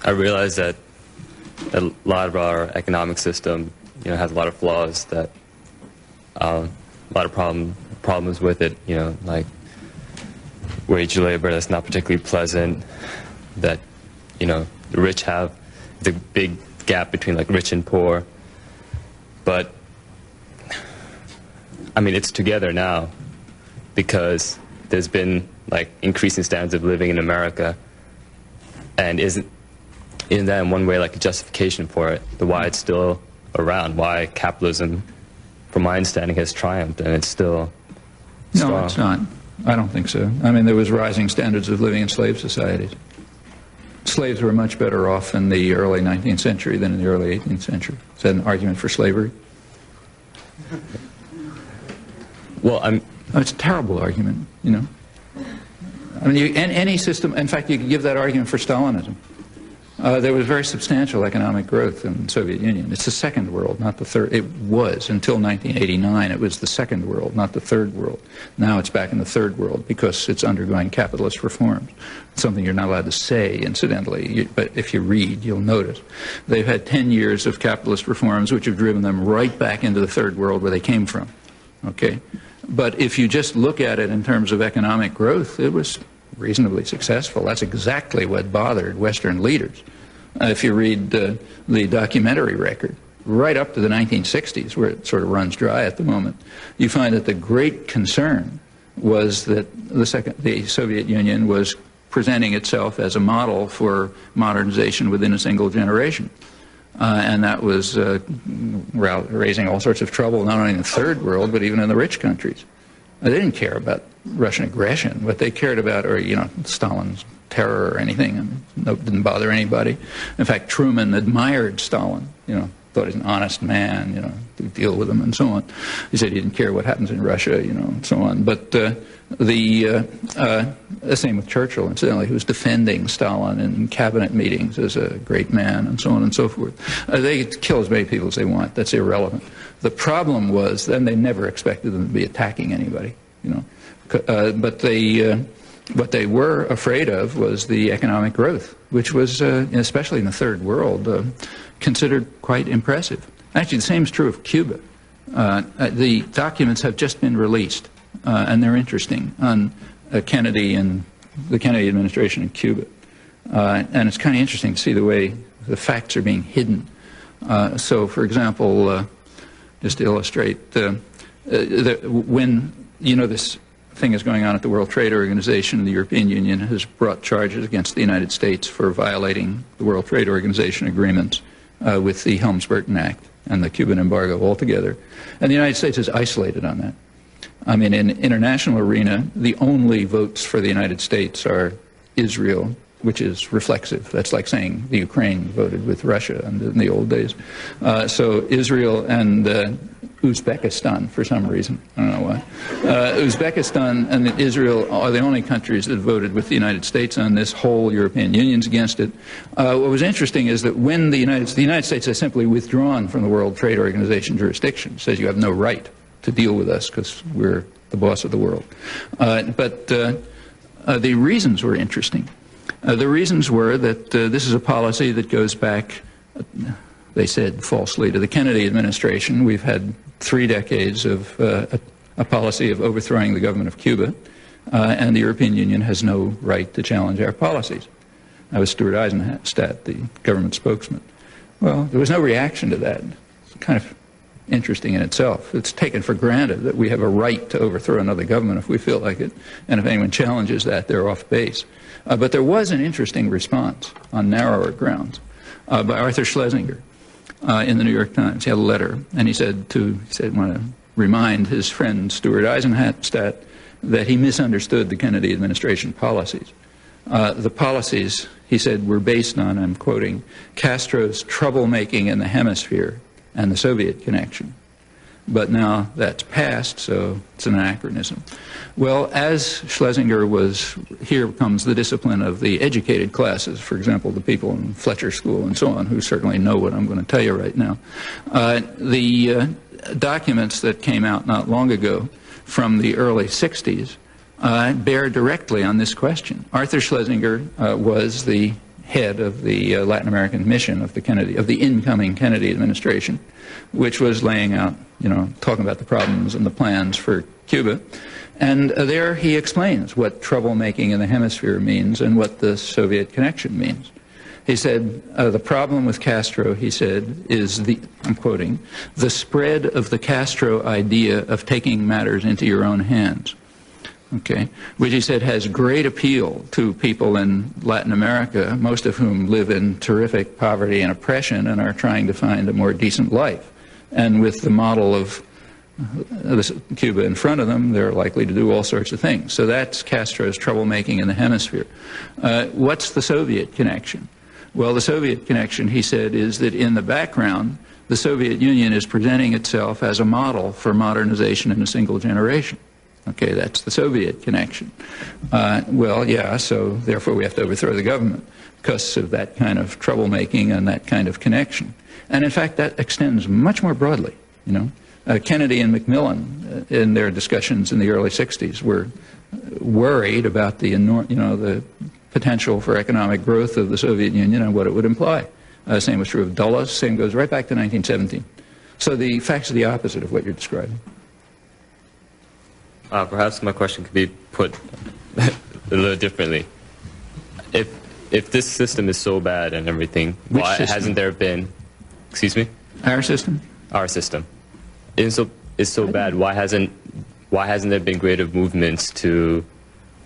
I realized that a lot of our economic system, has a lot of flaws, that a lot of problems with it, like wage labor that's not particularly pleasant, that, the rich have the big gap between like rich and poor. But, I mean, it's together now because there's been like increasing standards of living in America, and isn't that in one way like a justification for it, the why it's still around, why capitalism, from my understanding, has triumphed and it's still strong? No, it's not. I don't think so. I mean, there was rising standards of living in slave societies. Slaves were much better off in the early 19th century than in the early 18th century. Is that an argument for slavery? Well, it's a terrible argument, I mean, any system, in fact, you could give that argument for Stalinism. There was very substantial economic growth in the Soviet Union. It's the second world, not the third. It was, until 1989, it was the second world, not the third world. Now it's back in the third world because it's undergoing capitalist reforms. It's something you're not allowed to say, incidentally, but if you read, you'll notice. They've had 10 years of capitalist reforms which have driven them right back into the third world where they came from. Okay? But if you just look at it in terms of economic growth, it was reasonably successful. That's exactly what bothered Western leaders. If you read the documentary record, right up to the 1960s, where it sort of runs dry at the moment, you find that the great concern was that the Soviet Union was presenting itself as a model for modernization within a single generation. And that was raising all sorts of trouble, not only in the third world, but even in the rich countries. They didn't care about Russian aggression. What they cared about, or Stalin's terror or anything, didn't bother anybody. In fact, Truman admired Stalin. Thought he's an honest man. To deal with him and so on. He said he didn't care what happens in Russia, and so on. But the same with Churchill, incidentally, who was defending Stalin in cabinet meetings as a great man, and so on and so forth. They kill as many people as they want. That's irrelevant. The problem was then they never expected them to be attacking anybody, But what they were afraid of was the economic growth, which was, especially in the third world, considered quite impressive. Actually, the same is true of Cuba. The documents have just been released, and they're interesting, on Kennedy and the Kennedy administration in Cuba. And it's kind of interesting to see the way the facts are being hidden. So, for example, just to illustrate, when, this thing is going on at the World Trade Organization, the European Union has brought charges against the United States for violating the World Trade Organization agreements with the Helms-Burton Act and the Cuban embargo altogether. And the United States is isolated on that. I mean, in international arena, the only votes for the United States are Israel, which is reflexive. That's like saying the Ukraine voted with Russia in the old days. So Israel and Uzbekistan, for some reason, I don't know why. Uzbekistan and Israel are the only countries that voted with the United States on this. Whole European Union's against it. What was interesting is that when the United States has simply withdrawn from the World Trade Organization jurisdiction, says you have no right to deal with us because we're the boss of the world. But the reasons were interesting. The reasons were that this is a policy that goes back, they said falsely, to the Kennedy administration. We've had 3 decades of a policy of overthrowing the government of Cuba, and the European Union has no right to challenge our policies. That was Stuart Eisenstadt, the government spokesman. Well, there was no reaction to that. It's kind of interesting in itself. It's taken for granted that we have a right to overthrow another government if we feel like it, and if anyone challenges that, they're off base. But there was an interesting response on narrower grounds by Arthur Schlesinger in the New York Times. He had a letter, and he said, want to remind his friend Stuart Eisenstadt that he misunderstood the Kennedy administration policies. The policies, he said, were based on, I'm quoting, Castro's troublemaking in the hemisphere and the Soviet connection. But now that's passed, so it's an anachronism. Well, as Schlesinger was, here comes the discipline of the educated classes, for example, the people in Fletcher School and so on, who certainly know what I'm going to tell you right now. The documents that came out not long ago from the early 60s bear directly on this question. Arthur Schlesinger was the head of the Latin American mission of the incoming Kennedy administration, which was laying out, talking about the problems and the plans for Cuba. And there he explains what troublemaking in the hemisphere means and what the Soviet connection means. He said, the problem with Castro, he said, is I'm quoting, the spread of the Castro idea of taking matters into your own hands, okay, which he said has great appeal to people in Latin America, most of whom live in terrific poverty and oppression and are trying to find a more decent life. And with the model of Cuba in front of them, they're likely to do all sorts of things. So that's Castro's troublemaking in the hemisphere. What's the Soviet connection? Well, the Soviet connection, he said, is that in the background, the Soviet Union is presenting itself as a model for modernization in a single generation. Okay, that's the Soviet connection. Well, yeah, so therefore we have to overthrow the government because of that kind of troublemaking and that kind of connection. And in fact, that extends much more broadly, Kennedy and Macmillan, in their discussions in the early 60s, were worried about the potential for economic growth of the Soviet Union and what it would imply. Same was true of Dulles. Same goes right back to 1917. So the facts are the opposite of what you're describing. Perhaps my question could be put a little differently. If this system is so bad and everything, why hasn't there been? Excuse me? Our system? Our system. It's so bad. Why hasn't there been greater movements to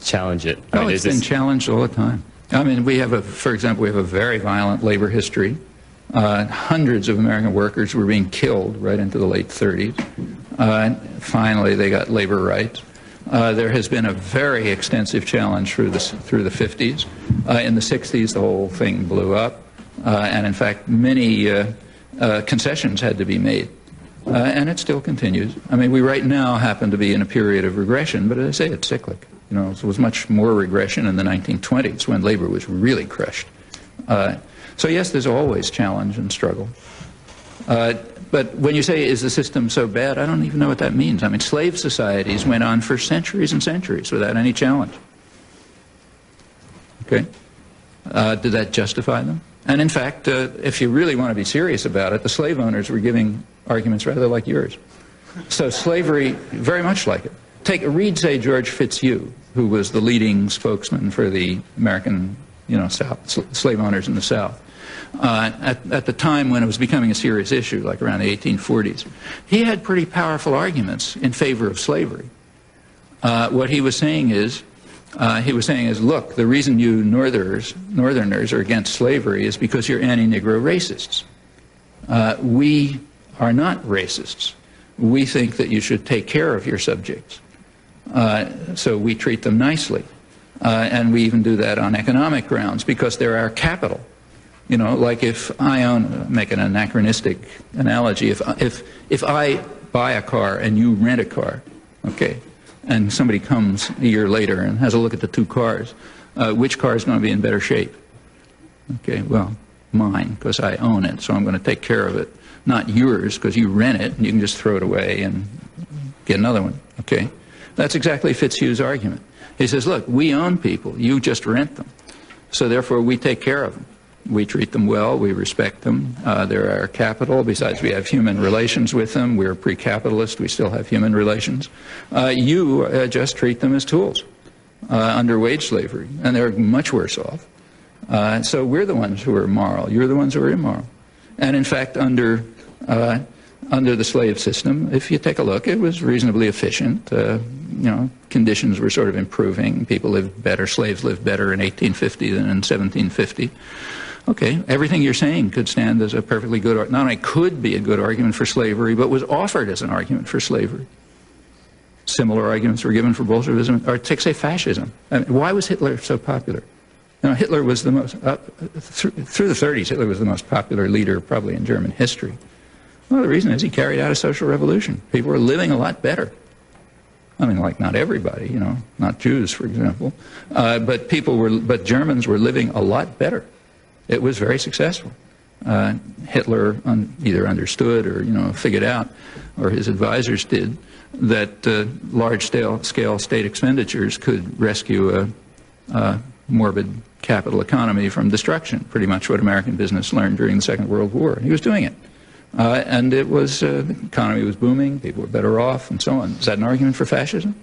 challenge it? It's been challenged all the time. I mean, for example, we have a very violent labor history. Hundreds of American workers were being killed right into the late 30s. Finally, they got labor rights. There has been a very extensive challenge through the 50s. In the 60s, the whole thing blew up. And in fact, many concessions had to be made. And it still continues. I mean, we right now happen to be in a period of regression, but as I say, it's cyclic. There was much more regression in the 1920s when labor was really crushed. So yes, there's always challenge and struggle. But when you say, is the system so bad, I don't even know what that means. I mean, slave societies went on for centuries and centuries without any challenge. Okay? Did that justify them? And in fact, if you really want to be serious about it, the slave owners were giving arguments rather like yours. So slavery, very much like it. Read, say, George Fitzhugh, who was the leading spokesman for the American, slave owners in the South. At the time when it was becoming a serious issue, like around the 1840s, he had pretty powerful arguments in favor of slavery. What he was saying is, look, the reason you Northerners are against slavery is because you're anti-Negro racists. We are not racists. We think that you should take care of your subjects. So we treat them nicely. And we even do that on economic grounds because they're our capital. Like if I make an anachronistic analogy, if I buy a car and you rent a car, okay, and somebody comes a year later and has a look at the two cars, which car is going to be in better shape? Okay, well, mine, because I own it, so I'm going to take care of it. Not yours, because you rent it and you can just throw it away and get another one, okay? That's exactly Fitzhugh's argument. He says, look, we own people, you just rent them, so therefore we take care of them. We treat them well, we respect them, they're our capital. Besides, we have human relations with them. We're pre-capitalist, we still have human relations. You just treat them as tools under wage slavery, and they're much worse off. So we're the ones who are moral, you're the ones who are immoral. And in fact, under the slave system, if you take a look, it was reasonably efficient. Conditions were sort of improving. People lived better, slaves lived better in 1850 than in 1750. Okay, everything you're saying could stand as a perfectly good, not only could be a good argument for slavery, but was offered as an argument for slavery. Similar arguments were given for Bolshevism, or take, say, fascism. I mean, why was Hitler so popular? Hitler was the most, through the 30s, Hitler was the most popular leader probably in German history. Well, the reason is he carried out a social revolution. People were living a lot better. I mean, like not everybody, not Jews, for example, but Germans were living a lot better. It was very successful. Hitler either understood or, figured out, or his advisors did, that large-scale state expenditures could rescue morbid capital economy from destruction, pretty much what American business learned during the Second World War. He was doing it. And it was, the economy was booming, people were better off, and so on. Is that an argument for fascism?